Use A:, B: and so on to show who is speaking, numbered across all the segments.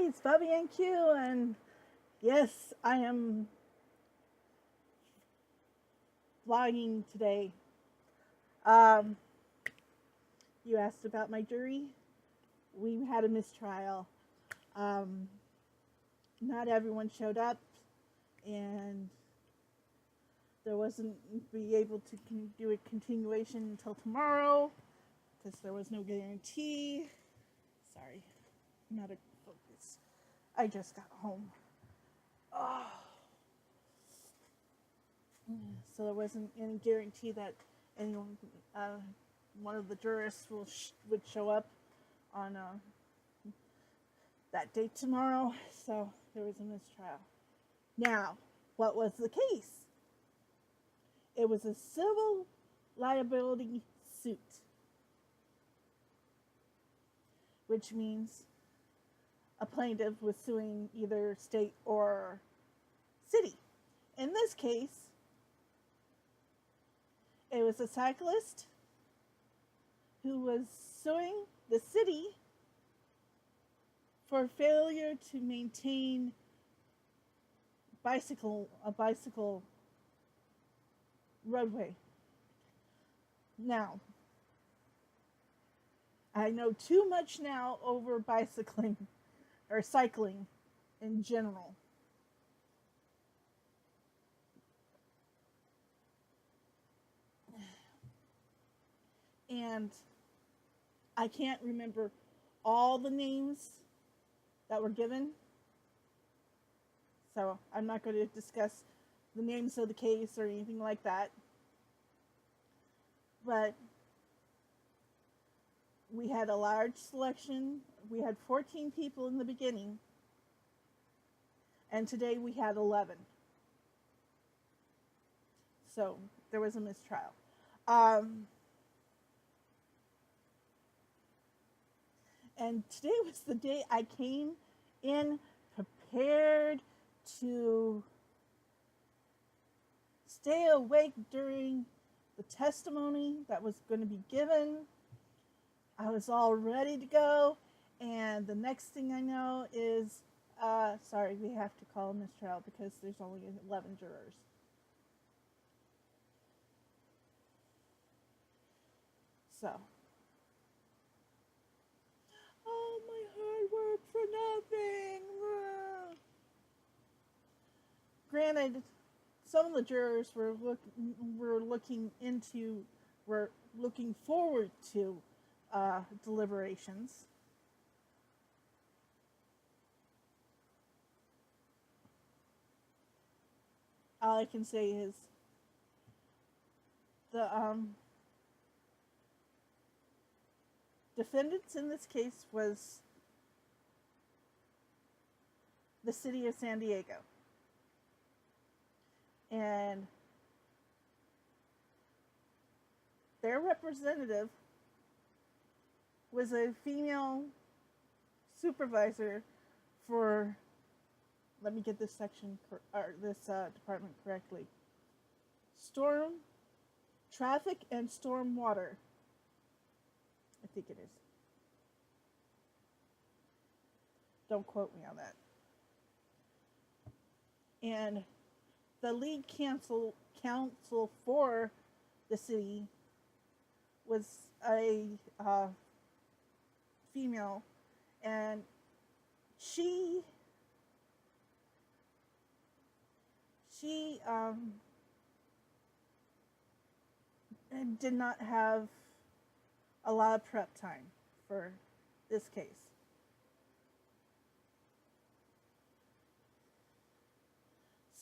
A: it's Bubby and Q, and yes, I am vlogging today. Um, you asked about my jury. We had a mistrial. Um, Not everyone showed up, and there wasn't be able to do a continuation until tomorrow because there was no guarantee. Sorry, I'm out of focus. I just got home. Oh. So there wasn't any guarantee that anyone, one of the jurists would show up on that date tomorrow. So there was a mistrial. Now, what was the case? It was a civil liability suit, which means a plaintiff was suing either state or city. In this case, it was a cyclist who was suing the city for failure to maintain a bicycle roadway. Now, I know too much now over bicycling or cycling in general. And I can't remember all the names that were given. So I'm not going to discuss the names of the case or anything like that. But we had a large selection. We had 14 people in the beginning. And today we had 11. So there was a mistrial. And today was the day I came in prepared to stay awake during the testimony that was going to be given. I was all ready to go, and the next thing I know is, sorry, we have to call a mistrial because there's only 11 jurors. So, all my hard work for nothing. Granted, some of the jurors were looking forward to deliberations. All I can say is the defendants in this case was the city of San Diego. And their representative was a female supervisor for, let me get this section or this department correctly, storm, traffic, and storm water. I think it is. Don't quote me on that. And the lead counsel for the city was a female, and she did not have a lot of prep time for this case.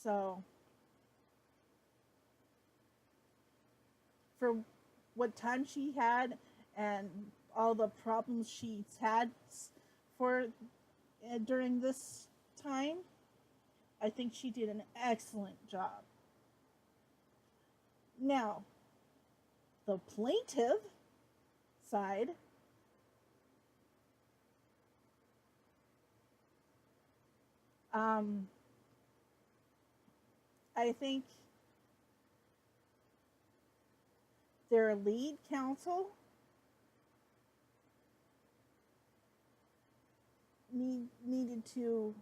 A: So, for what time she had and all the problems she's had for during this time, I think she did an excellent job. Now, the plaintiff side I think their lead counsel needed to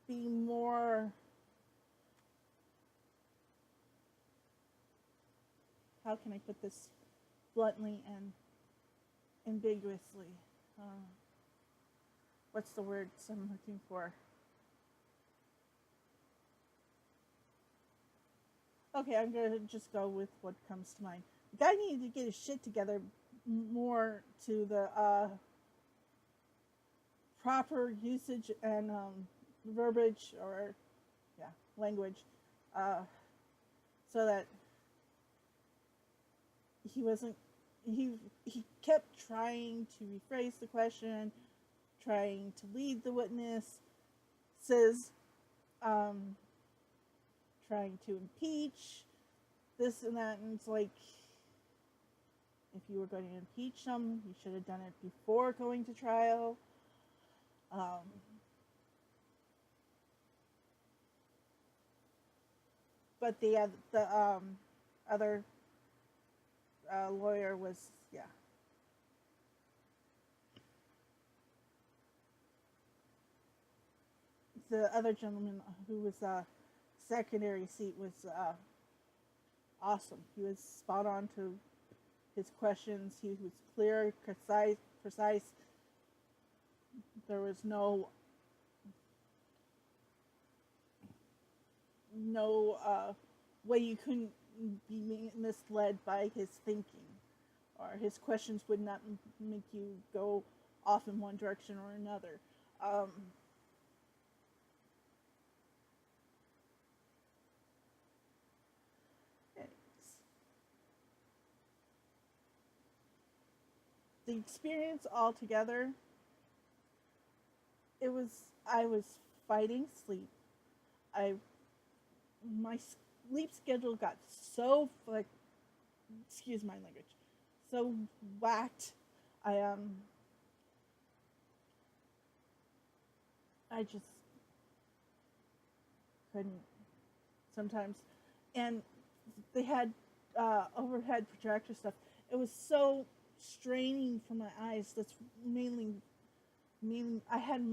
A: be more, how can I put this bluntly and ambiguously? Uh, what's the words I'm looking for? Okay, I'm gonna just go with what comes to mind. The guy needed to get his shit together more to the proper usage and verbiage, or yeah, language, uh, so that he wasn't he kept trying to rephrase the question, trying to lead the witness, says um, trying to impeach this and that, and it's like, if you were going to impeach them, you should have done it before going to trial. Um, but the other lawyer was, yeah. The other gentleman who was secondary seat was awesome. He was spot on to his questions. He was clear, precise. There was no way you couldn't be misled by his thinking, or his questions would not make you go off in one direction or another. The experience altogether, it was I was fighting sleep. I My sleep schedule got so like, excuse my language, so whacked. I I just couldn't sometimes, and they had overhead projector stuff. It was so straining for my eyes. That's mainly mean I had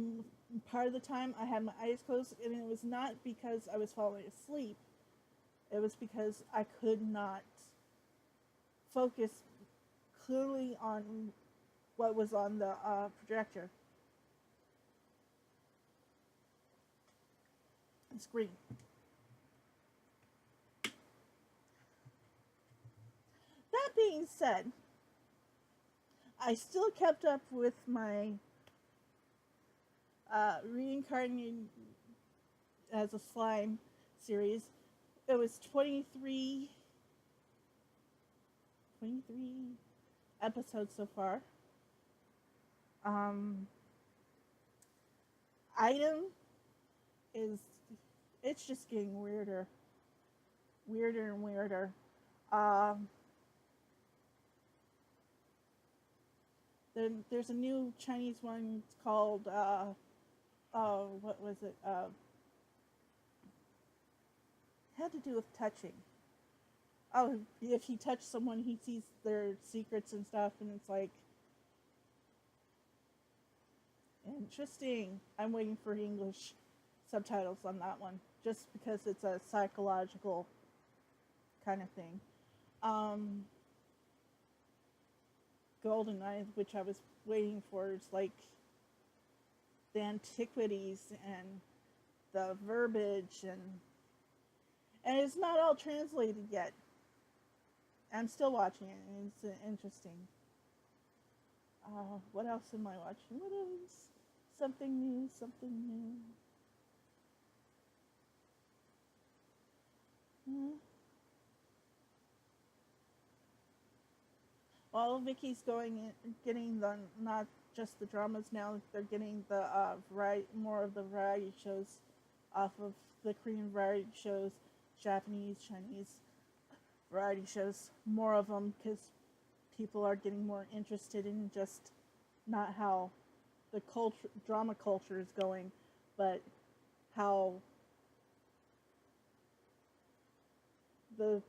A: part of the time I had my eyes closed, and it was not because I was falling asleep. It was because I could not focus clearly on what was on the projector screen. That being said, I still kept up with my reincarnated as a slime series. It was 23 episodes so far. Item is, it's just getting weirder and weirder. Um, there's a new Chinese one called what was it? Had to do with touching. Oh, if he touched someone, he sees their secrets and stuff, and it's like, interesting. I'm waiting for English subtitles on that one, just because it's a psychological kind of thing. Um, Golden Eye, which I was waiting for, is like the antiquities and the verbiage, and it's not all translated yet. I'm still watching it, and it's interesting. What else am I watching? What else? Something new, something new. Hmm. Well, Vicky's going in, getting the not just the dramas now. They're getting the more of the variety shows off of the Korean variety shows, Japanese, Chinese variety shows. More of them, because people are getting more interested in just not how the drama culture is going, but how the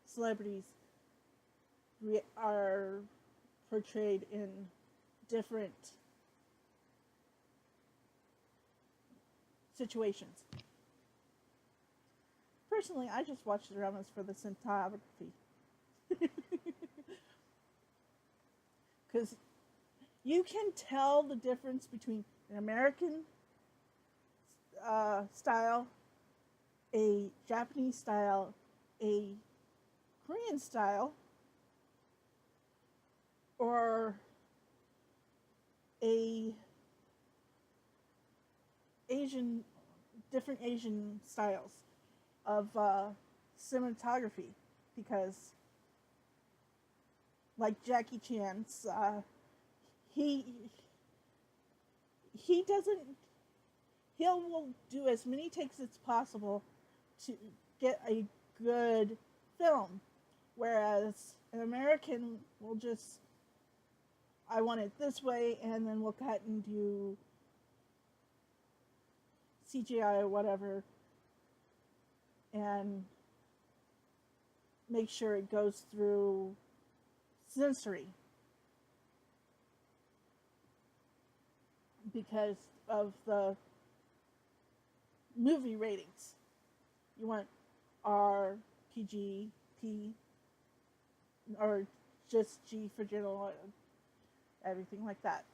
A: celebrities are portrayed in different situations. Personally, I just watch the dramas for the cinematography. Because you can tell the difference between an American style, a Japanese style, a Korean style, or a different Asian styles of cinematography, because like Jackie Chan's, he doesn't, he will do as many takes as possible to get a good film, whereas an American will just, I want it this way, and then we'll cut and do CGI or whatever and make sure it goes through sensory, because of the movie ratings. You want R, PG, P, or just G for general, everything like that.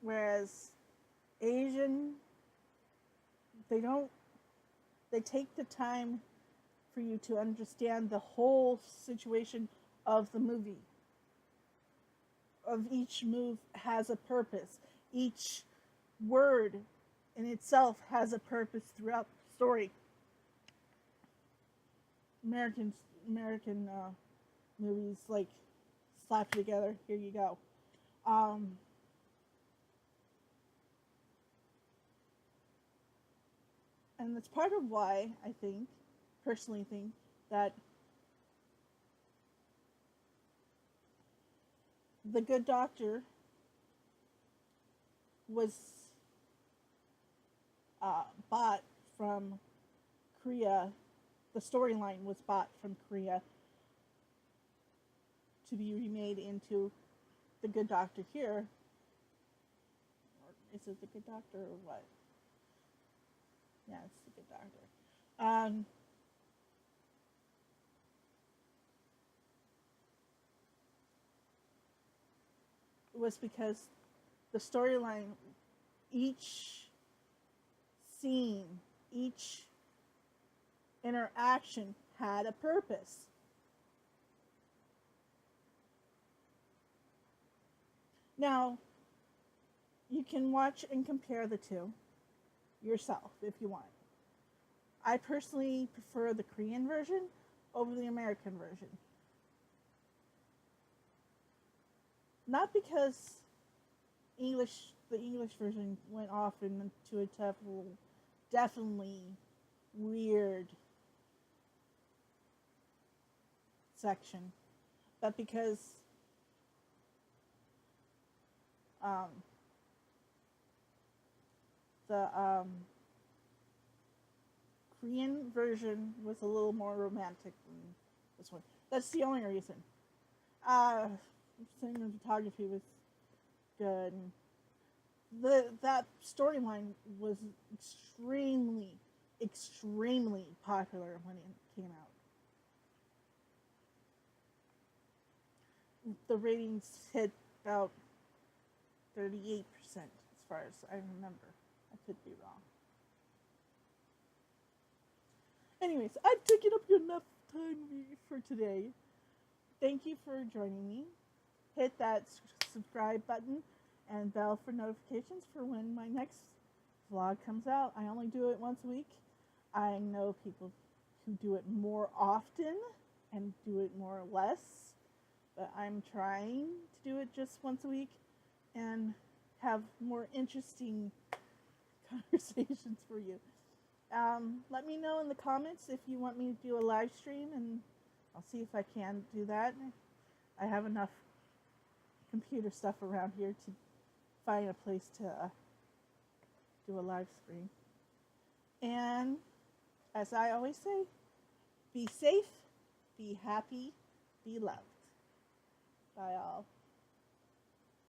A: Whereas Asian, they take the time for you to understand the whole situation of the movie. Of each move has a purpose. Each word in itself has a purpose throughout the story. American movies like slap together. Here you go. And that's part of why I personally think, that The Good Doctor was bought from Korea. The storyline was bought from Korea to be remade into The Good Doctor here. Or is it The Good Doctor or what? Yeah, it's The Good Doctor. It was because the storyline, each scene, each interaction had a purpose. Now, you can watch and compare the two yourself if you want. I personally prefer the Korean version over the American version. Not because the English version went off into a definitely weird section, but because the Korean version was a little more romantic than this one. That's the only reason. Cinematography was good. That storyline was extremely popular when it came out. The ratings hit about 38%, as far as I remember. I could be wrong. Anyways, I've taken up enough time for today. Thank you for joining me. Hit that subscribe button and bell for notifications for when my next vlog comes out. I only do it once a week. I know people who do it more often and do it more or less, but I'm trying to do it just once a week and have more interesting conversations for you. Let me know in the comments if you want me to do a live stream, and I'll see if I can do that. I have enough computer stuff around here to find a place to do a live stream. And as I always say, be safe, be happy, be loved. Bye, all.